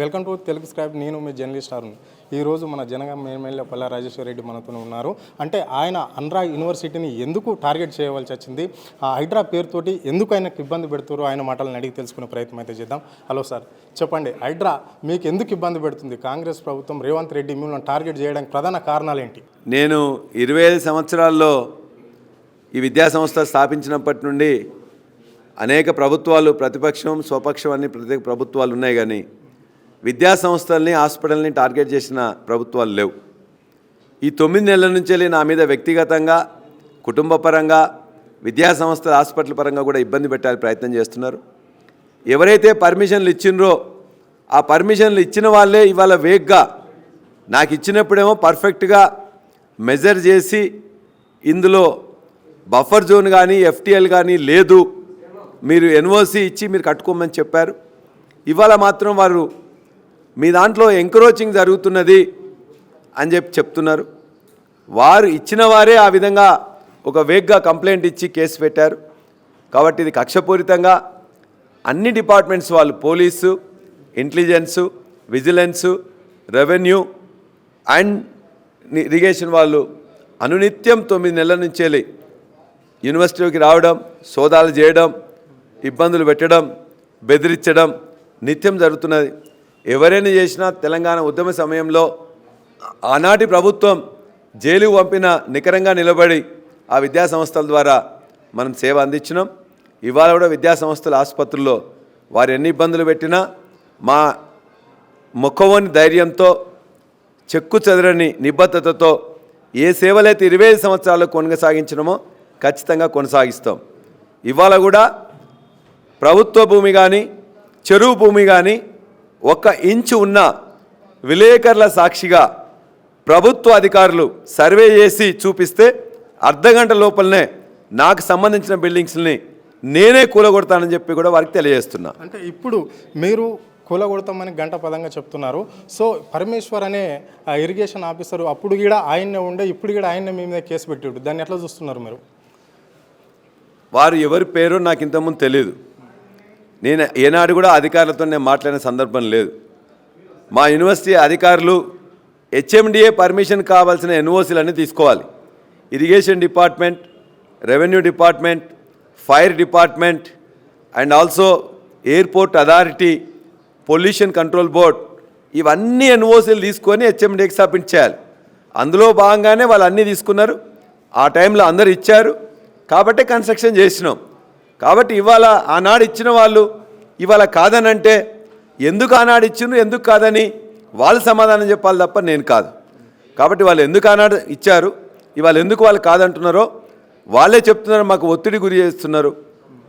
Welcome to Telugu scribe. నేను మీ journalist Arun. ఈరోజు మన జనగామ ఎమ్మెల్యే పల్లా రాజేశ్వర రెడ్డి మనతో ఉన్నారు. అంటే ఆయన అన్రా యూనివర్సిటీని ఎందుకు టార్గెట్ చేయవలసి వచ్చింది, ఆ హైడ్రా పేరుతోటి ఎందుకు ఆయనకు ఇబ్బంది పెడుతారో ఆయన మాటలను అడిగి తెలుసుకునే ప్రయత్నం అయితే చేద్దాం. హలో సార్, చెప్పండి, హైడ్రా మీకు ఎందుకు ఇబ్బంది పెడుతుంది? కాంగ్రెస్ ప్రభుత్వం రేవంత్ రెడ్డి మిమ్మల్ని టార్గెట్ చేయడానికి ప్రధాన కారణాలు ఏంటి? నేను 25 సంవత్సరాల్లో ఈ విద్యాసంస్థ స్థాపించినప్పటి నుండి అనేక ప్రభుత్వాలు, ప్రతిపక్షం స్వపక్షం అన్ని ప్రతి ప్రభుత్వాలు ఉన్నాయి, కానీ విద్యాసంస్థల్ని హాస్పిటల్ని టార్గెట్ చేసిన ప్రభుత్వాలు లేవు. ఈ 9 నెలల నుంచి నా మీద వ్యక్తిగతంగా, కుటుంబ పరంగా, విద్యాసంస్థల హాస్పిటల్ పరంగా కూడా ఇబ్బంది పెట్టాలని ప్రయత్నం చేస్తున్నారు. ఎవరైతే పర్మిషన్లు ఇచ్చినరో ఆ పర్మిషన్లు ఇచ్చిన వాళ్ళే ఇవాళ వేగ్గా నాకు ఇచ్చినప్పుడేమో పర్ఫెక్ట్గా మెజర్ చేసి ఇందులో బఫర్ జోన్ కానీ ఎఫ్టీఎల్ కానీ లేదు, మీరు ఎన్ఓసి ఇచ్చి మీరు కట్టుకోమని చెప్పారు. ఇవాళ మాత్రం వారు మీ దాంట్లో ఎంక్రోచింగ్ జరుగుతున్నది అని చెప్తున్నారు. వారు ఇచ్చిన వారే ఆ విధంగా ఒక వేగ్గా కంప్లైంట్ ఇచ్చి కేసు పెట్టారు. కాబట్టి ఇది కక్షపూరితంగా అన్ని డిపార్ట్మెంట్స్ వాళ్ళు, police, intelligence, vigilance, revenue and irrigation వాళ్ళు అనునిత్యం 9 నెలల నుంచేలి యూనివర్సిటీకి రావడం, సోదాలు చేయడం, ఇబ్బందులు పెట్టడం, బెదిరించడం నిత్యం జరుగుతున్నది. ఎవరైనా చేసినా తెలంగాణ ఉద్యమ సమయంలో ఆనాటి ప్రభుత్వం జైలుకు పంపిన నికరంగా నిలబడి ఆ విద్యాసంస్థల ద్వారా మనం సేవ అందించినాం. ఇవాళ కూడా విద్యాసంస్థల ఆసుపత్రుల్లో వారు ఎన్ని ఇబ్బందులు పెట్టినా మా మొక్కవోని ధైర్యంతో, చెక్కు చెదరని నిబద్ధతతో ఏ సేవలైతే 25 సంవత్సరాలు కొనసాగించినామో ఖచ్చితంగా కొనసాగిస్తాం. ఇవాళ కూడా ప్రభుత్వ భూమి కానీ, చెరువు భూమి కానీ 1 ఇంచు ఉన్న విలేకరుల సాక్షిగా ప్రభుత్వ అధికారులు సర్వే చేసి చూపిస్తే అర్ధగంట లోపలనే నాకు సంబంధించిన బిల్డింగ్స్ని నేనే కూలగొడతానని చెప్పి కూడా వారికి తెలియజేస్తున్నా. అంటే ఇప్పుడు మీరు కూలగొడతామని గంట పదంగా చెప్తున్నారు. సో పరమేశ్వర్ అనే ఇరిగేషన్ ఆఫీసరు అప్పుడు కూడా ఆయన్నే ఉండే, ఇప్పుడు కూడా ఆయన్నే మీ మీద కేసు పెట్టాడు. దాన్ని ఎట్లా చూస్తున్నారు మీరు? వారు ఎవరి పేరో నాకు ఇంతకుముందు తెలియదు. నేను ఏనాడు కూడా అధికారులతో నేను మాట్లాడిన సందర్భం లేదు. మా యూనివర్సిటీ అధికారులు హెచ్ఎండిఏ పర్మిషన్ కావాల్సిన ఎన్ఓసీలన్నీ తీసుకోవాలి. Irrigation department, revenue department, fire department and also airport authority, pollution control board, ఇవన్నీ ఎన్ఓసీలు తీసుకొని హెచ్ఎండిఏకి సబ్మిట్ చేయాలి. అందులో భాగంగానే వాళ్ళు అన్నీ తీసుకున్నారు. ఆ టైంలో అందరు ఇచ్చారు కాబట్టి కన్స్ట్రక్షన్ చేసినాం. కాబట్టి ఇవాళ ఆనాడు ఇచ్చిన వాళ్ళు ఇవాళ కాదనంటే ఎందుకు ఆనాడు ఇచ్చిండ్రు, ఎందుకు కాదని వాళ్ళు సమాధానం చెప్పాలి తప్ప నేను కాదు. కాబట్టి వాళ్ళు ఎందుకు ఆనాడు ఇచ్చారు, ఇవాళ ఎందుకు వాళ్ళు కాదంటున్నారో వాళ్ళే చెప్తున్నారు. మాకు ఒత్తిడి గురి చేస్తున్నారు,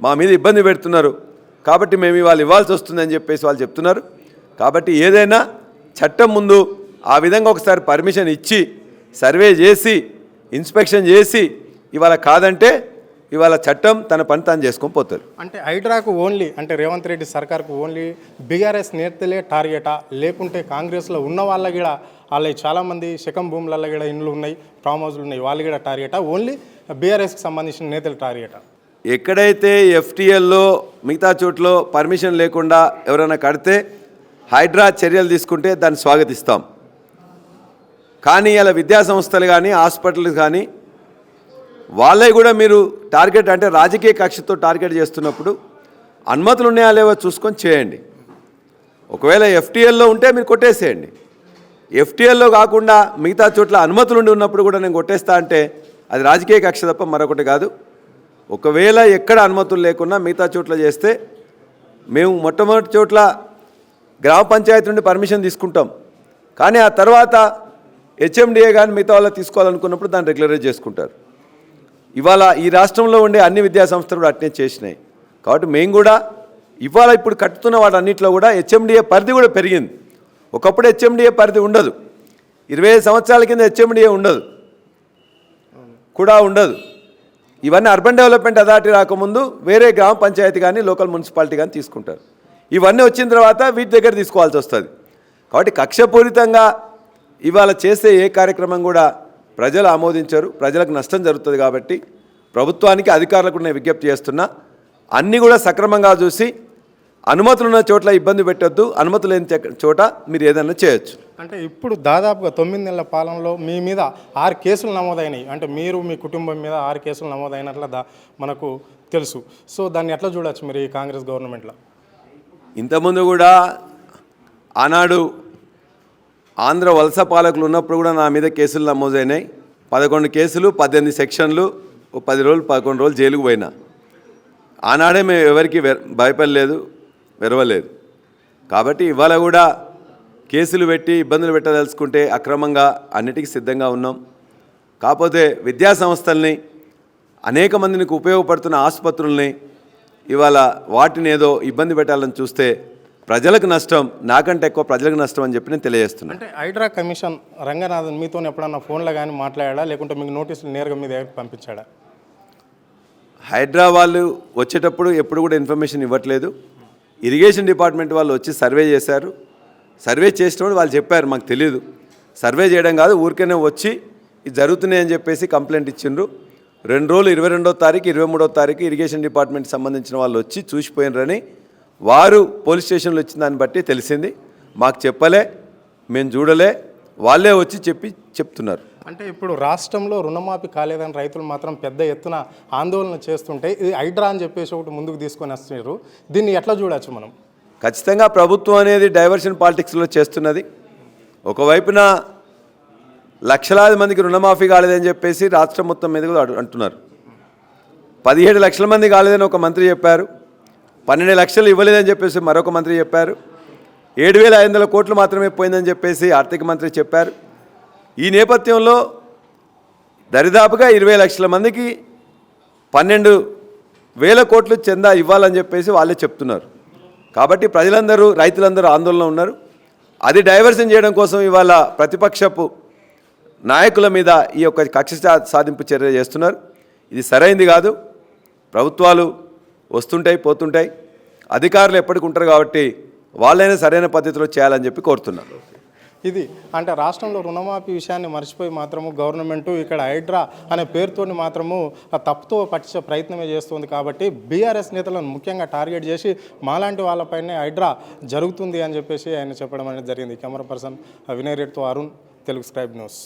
మా మీద ఇబ్బంది పెడుతున్నారు, కాబట్టి మేము ఇవాళ ఇవ్వాల్సి వస్తుందని చెప్పేసి వాళ్ళు చెప్తున్నారు. కాబట్టి ఏదైనా చట్టం ముందు ఆ విధంగా ఒకసారి పర్మిషన్ ఇచ్చి సర్వే చేసి ఇన్స్పెక్షన్ చేసి ఇవాళ కాదంటే ఇవాళ చట్టం తన పని తాను చేసుకొని పోతారు. అంటే హైడ్రాకు ఓన్లీ, అంటే రేవంత్ రెడ్డి సర్కార్కు ఓన్లీ బీఆర్ఎస్ నేతలే టార్గెటా, లేకుంటే కాంగ్రెస్లో ఉన్న వాళ్ళ కూడా వాళ్ళకి చాలామంది శకం భూములలో కూడా ఇండ్లు ఉన్నాయి, ఫామ్ హౌస్లు ఉన్నాయి, వాళ్ళు కూడా టార్గెటా, ఓన్లీ బీఆర్ఎస్కి సంబంధించిన నేతలు టార్గెటా? ఎక్కడైతే ఎఫ్టీఎల్లో మిగతా చోట్ల పర్మిషన్ లేకుండా ఎవరైనా కడితే హైడ్రా చర్యలు తీసుకుంటే దాన్ని స్వాగతిస్తాం. కానీ ఇలా విద్యాసంస్థలు కానీ హాస్పిటల్స్ కానీ వాళ్ళే కూడా మీరు టార్గెట్ అంటే రాజకీయ కక్షతో టార్గెట్ చేస్తున్నప్పుడు అనుమతులు ఉన్నాయా లేవో చూసుకొని చేయండి. ఒకవేళ ఎఫ్టీఎల్లో ఉంటే మీరు కొట్టేసేయండి. ఎఫ్టీఎల్లో కాకుండా మిగతా చోట్ల అనుమతులు ఉండి ఉన్నప్పుడు కూడా నేను కొట్టేస్తా అంటే అది రాజకీయ కక్ష తప్ప మరొకటి కాదు. ఒకవేళ ఎక్కడ అనుమతులు లేకుండా మిగతా చోట్ల చేస్తే మేము మొట్టమొదటి చోట్ల గ్రామ పంచాయతీ నుండి పర్మిషన్ తీసుకుంటాం, కానీ ఆ తర్వాత హెచ్ఎండిఏ కానీ మిగతా వాళ్ళు తీసుకోవాలనుకున్నప్పుడు దాన్ని రెగ్యులరైజ్ చేసుకుంటారు. ఇవాళ ఈ రాష్ట్రంలో ఉండే అన్ని విద్యాసంస్థలు కూడా అట్నే చేసినాయి. కాబట్టి మేము కూడా ఇవాళ ఇప్పుడు కట్టుతున్న వాటన్నిటిలో కూడా హెచ్ఎండిఏ పరిధి కూడా పెరిగింది. ఒకప్పుడు హెచ్ఎండిఏ పరిధి ఉండదు, 25 సంవత్సరాల కింద హెచ్ఎండిఏ ఉండదు కూడా ఉండదు. ఇవన్నీ అర్బన్ డెవలప్మెంట్ అథారిటీ రాకముందు వేరే గ్రామ పంచాయతీ కానీ లోకల్ మున్సిపాలిటీ కానీ తీసుకుంటారు. ఇవన్నీ వచ్చిన తర్వాత వీటి దగ్గర తీసుకోవాల్సి వస్తుంది. కాబట్టి కక్షపూరితంగా ఇవాళ చేసే ఏ కార్యక్రమం కూడా ప్రజలు ఆమోదించరు, ప్రజలకు నష్టం జరుగుతుంది. కాబట్టి ప్రభుత్వానికి, అధికారులకు నేను విజ్ఞప్తి చేస్తున్నా, అన్నీ కూడా సక్రమంగా చూసి అనుమతులు ఉన్న చోట్ల ఇబ్బంది పెట్టొద్దు, అనుమతులు లేని చోట మీరు ఏదైనా చేయొచ్చు. అంటే ఇప్పుడు దాదాపుగా 9 నెలల పాలనలో మీ మీద 6 కేసులు నమోదైనాయి. అంటే మీరు మీ కుటుంబం మీద 6 కేసులు నమోదైనట్లు మనకు తెలుసు. సో దాన్ని ఎట్లా చూడొచ్చు మీరు ఈ కాంగ్రెస్ గవర్నమెంట్లో? ఇంతకుముందు కూడా ఆనాడు ఆంధ్ర వలస పాలకులు ఉన్నప్పుడు కూడా నా మీద కేసులు నమోదైనాయి. 11 కేసులు, 18 సెక్షన్లు, 10 రోజులు 11 రోజులు జైలుకు పోయినా. ఆనాడే మేము ఎవరికి భయపడలేదు, వెరవలేదు. కాబట్టి ఇవాళ కూడా కేసులు పెట్టి ఇబ్బందులు పెట్టదలుచుకుంటే అక్రమంగా అన్నిటికీ సిద్ధంగా ఉన్నాం. కాకపోతే విద్యా సంస్థల్ని, అనేక మందికి ఉపయోగపడుతున్న ఆసుపత్రుల్ని ఇవాళ వాటిని ఏదో ఇబ్బంది పెట్టాలని చూస్తే ప్రజలకు నష్టం, నాకంటే ఎక్కువ ప్రజలకు నష్టం అని చెప్పి నేను తెలియజేస్తున్నాను. అంటే హైడ్రా కమిషన్ రంగనాథన్ మీతో ఎప్పుడన్నా ఫోన్లో కానీ మాట్లాడా, లేకుంటే మీకు నోటీసులు నేరుగా మీ దగ్గరికి పంపించాడా? హైడ్రా వాళ్ళు వచ్చేటప్పుడు ఎప్పుడు కూడా ఇన్ఫర్మేషన్ ఇవ్వట్లేదు. ఇరిగేషన్ డిపార్ట్మెంట్ వాళ్ళు వచ్చి సర్వే చేశారు. సర్వే చేసినప్పుడు వాళ్ళు చెప్పారు మాకు తెలియదు, సర్వే చేయడం కాదు ఊరికనే వచ్చి ఇది జరుగుతున్నాయని చెప్పేసి కంప్లైంట్ ఇచ్చిండ్రు. 2 రోజులు 22వ తారీఖు 23వ తారీఖు ఇరిగేషన్ డిపార్ట్మెంట్ సంబంధించిన వాళ్ళు వచ్చి చూసిపోయినరని వారు పోలీస్ స్టేషన్లో ఇచ్చిన దాన్ని బట్టి తెలిసింది. మాకు చెప్పలే, మేము చూడలే, వాళ్ళే వచ్చి చెప్తున్నారు. అంటే ఇప్పుడు రాష్ట్రంలో రుణమాఫీ కాలేదని రైతులు మాత్రం పెద్ద ఎత్తున ఆందోళన చేస్తుంటే ఇది హైడ్రా అని చెప్పేసి ఒకటి ముందుకు తీసుకొని వస్తున్నారు. దీన్ని ఎట్లా చూడొచ్చు మనం? ఖచ్చితంగా ప్రభుత్వం అనేది డైవర్షన్ పాలిటిక్స్లో చేస్తున్నది. ఒకవైపున లక్షలాది మందికి రుణమాఫీ కాలేదని చెప్పేసి రాష్ట్రం మొత్తం మీద అంటున్నారు. 17 లక్షల మంది కాలేదని ఒక మంత్రి చెప్పారు. 12 లక్షలు ఇవ్వలేదని చెప్పేసి మరొక మంత్రి చెప్పారు. 7,500 కోట్లు మాత్రమే పోయిందని చెప్పేసి ఆర్థిక మంత్రి చెప్పారు. ఈ నేపథ్యంలో దరిదాపుగా 20 లక్షల మందికి 12,000 కోట్లు చందా ఇవ్వాలని చెప్పేసి వాళ్ళే చెప్తున్నారు. కాబట్టి ప్రజలందరూ, రైతులందరూ ఆందోళన ఉన్నారు. అది డైవర్షన్ చేయడం కోసం ఇవాళ ప్రతిపక్షపు నాయకుల మీద ఈ యొక్క కక్ష సాధింపు చర్య చేస్తున్నారు. ఇది సరైంది కాదు. ప్రభుత్వాలు వస్తుంటాయి, పోతుంటాయి, అధికారులు ఎప్పటికి ఉంటారు కాబట్టి వాళ్ళైనా సరైన పద్ధతిలో చేయాలని చెప్పి కోరుతున్నారు. ఇది అంటే రాష్ట్రంలో రుణమాఫీ విషయాన్ని మర్చిపోయి మాత్రము గవర్నమెంటు ఇక్కడ హైడ్రా అనే పేరుతో మాత్రము తప్పుతో పట్టించే ప్రయత్నమే చేస్తుంది. కాబట్టి బీఆర్ఎస్ నేతలను ముఖ్యంగా టార్గెట్ చేసి మాలాంటి వాళ్ళపైనే హైడ్రా జరుగుతుంది అని చెప్పేసి ఆయన చెప్పడం అనేది జరిగింది. కెమెరా పర్సన్ వినయ్ రెడ్డితో అరుణ్, తెలుగు స్క్రైబ్ న్యూస్.